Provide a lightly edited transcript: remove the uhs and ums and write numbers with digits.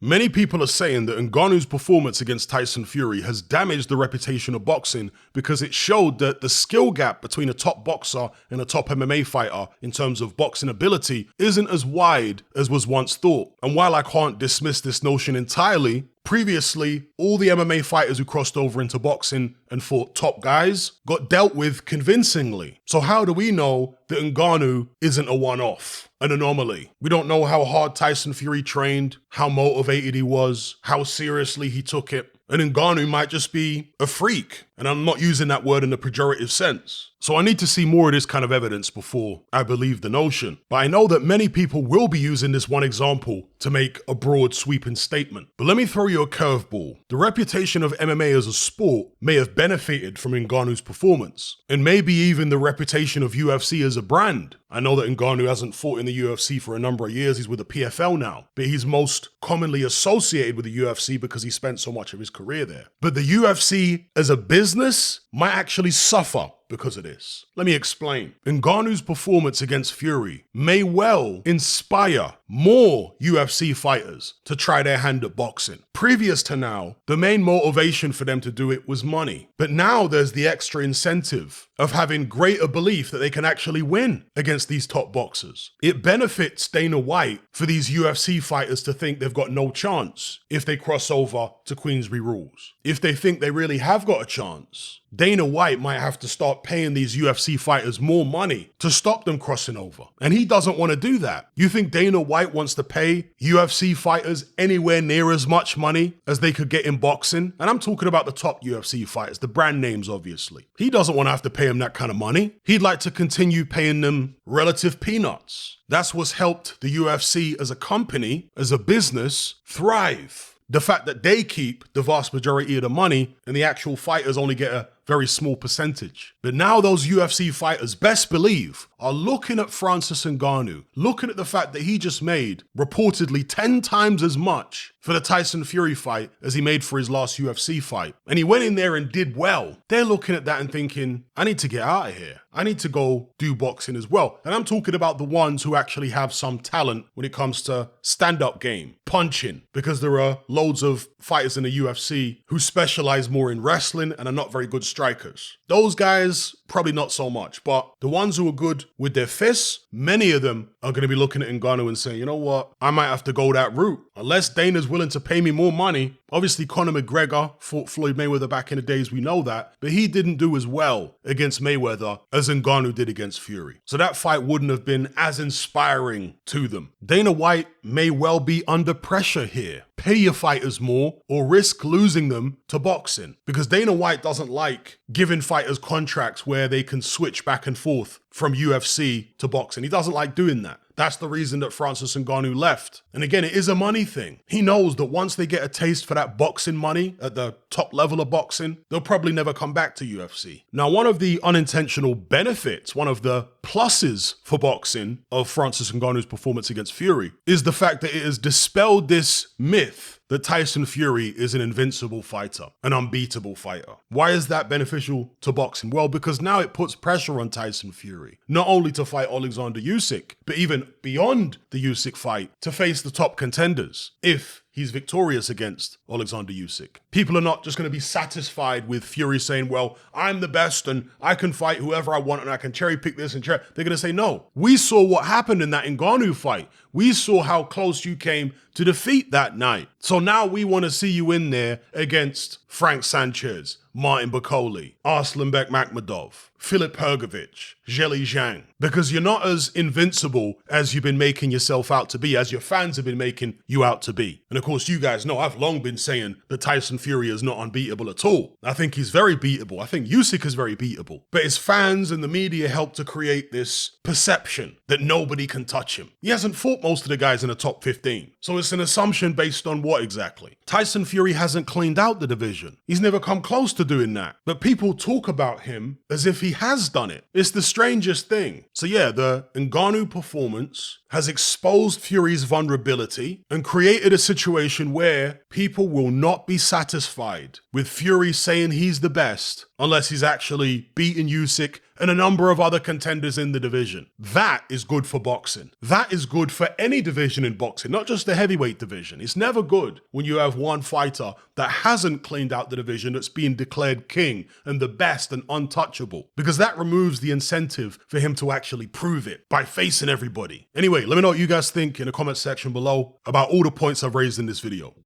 Many people are saying that Ngannou's performance against Tyson Fury has damaged the reputation of boxing because it showed that the skill gap between a top boxer and a top MMA fighter in terms of boxing ability isn't as wide as was once thought. And while I can't dismiss this notion entirely, previously, all the MMA fighters who crossed over into boxing and fought top guys got dealt with convincingly. So how do we know that Ngannou isn't a one-off, an anomaly? We don't know how hard Tyson Fury trained, how motivated he was, how seriously he took it. And Ngannou might just be a freak. And I'm not using that word in a pejorative sense. So I need to see more of this kind of evidence before I believe the notion. But I know that many people will be using this one example to make a broad sweeping statement. But let me throw you a curveball. The reputation of MMA as a sport may have benefited from Ngannou's performance, and maybe even the reputation of UFC as a brand. I know that Ngannou hasn't fought in the UFC for a number of years. He's with the PFL now, but he's most commonly associated with the UFC because he spent so much of his career there. But the UFC as a business might actually suffer because of this. Let me explain. Ngannou's performance against Fury may well inspire more UFC fighters to try their hand at boxing. Previous to now, the main motivation for them to do it was money. But now there's the extra incentive of having greater belief that they can actually win against these top boxers. It benefits Dana White for these UFC fighters to think they've got no chance if they cross over to Queensberry rules. If they think they really have got a chance, Dana White might have to start paying these UFC fighters more money to stop them crossing over. And he doesn't want to do that. You think Dana White wants to pay UFC fighters anywhere near as much money as they could get in boxing? And I'm talking about the top UFC fighters, the brand names, obviously. He doesn't want to have to pay them that kind of money. He'd like to continue paying them relative peanuts. That's what's helped the UFC as a company, as a business, thrive. The fact that they keep the vast majority of the money and the actual fighters only get a very small percentage. But now those UFC fighters, best believe, are looking at Francis Ngannou, looking at the fact that he just made reportedly 10 times as much for the Tyson Fury fight as he made for his last UFC fight. And he went in there and did well. They're looking at that and thinking, I need to get out of here. I need to go do boxing as well. And I'm talking about the ones who actually have some talent when it comes to stand-up game, punching, because there are loads of fighters in the UFC who specialize more in wrestling and are not very good strikers. Those guys, probably not so much, but the ones who are good with their fists, many of them are going to be looking at Ngannou and saying, you know what, I might have to go that route. Unless Dana's willing to pay me more money. Obviously, Conor McGregor fought Floyd Mayweather back in the days, we know that, but he didn't do as well against Mayweather as Ngannou did against Fury. So that fight wouldn't have been as inspiring to them. Dana White may well be under pressure here. Pay your fighters more or risk losing them to boxing, because Dana White doesn't like giving fighters contracts where they can switch back and forth from UFC to boxing. He doesn't like doing that. That's the reason that Francis Ngannou left. And again, it is a money thing. He knows that once they get a taste for that boxing money at the top level of boxing, they'll probably never come back to UFC. Now, one of the unintentional benefits, one of the pluses for boxing of Francis Ngannou's performance against Fury is the fact that it has dispelled this myth that Tyson Fury is an invincible fighter, an unbeatable fighter. Why is that beneficial to boxing? Well, because now it puts pressure on Tyson Fury, not only to fight Alexander Usyk, but even beyond the Usyk fight, to face the top contenders, if he's victorious against Alexander Usyk. People are not just going to be satisfied with Fury saying, well, I'm the best and I can fight whoever I want and I can cherry pick this and cherry. They're going to say, no, we saw what happened in that Ngannou fight. We saw how close you came to defeat that night. So now we want to see you in there against Frank Sanchez, Martin Bakole, Arslanbek Makhmudov, Filip Hrgovic, Zhilei Zhang, because you're not as invincible as you've been making yourself out to be, as your fans have been making you out to be. And of course, you guys know I've long been saying that Tyson Fury is not unbeatable at all. I think he's very beatable. I think Usyk is very beatable. But his fans and the media helped to create this perception that nobody can touch him. He hasn't fought most of the guys in the top 15. So it's an assumption based on what exactly? Tyson Fury hasn't cleaned out the division. He's never come close to doing that. But people talk about him as if he has done it. It's the strangest thing. So yeah, the Ngannou performance has exposed Fury's vulnerability and created a situation where people will not be satisfied with Fury saying he's the best unless he's actually beaten Usyk and a number of other contenders in the division. That is good for boxing. That is good for any division in boxing, not just the heavyweight division. It's never good when you have one fighter that hasn't cleaned out the division that's being declared king and the best and untouchable, because that removes the incentive for him to actually prove it by facing everybody. Anyway, let me know what you guys think in the comment section below about all the points I've raised in this video.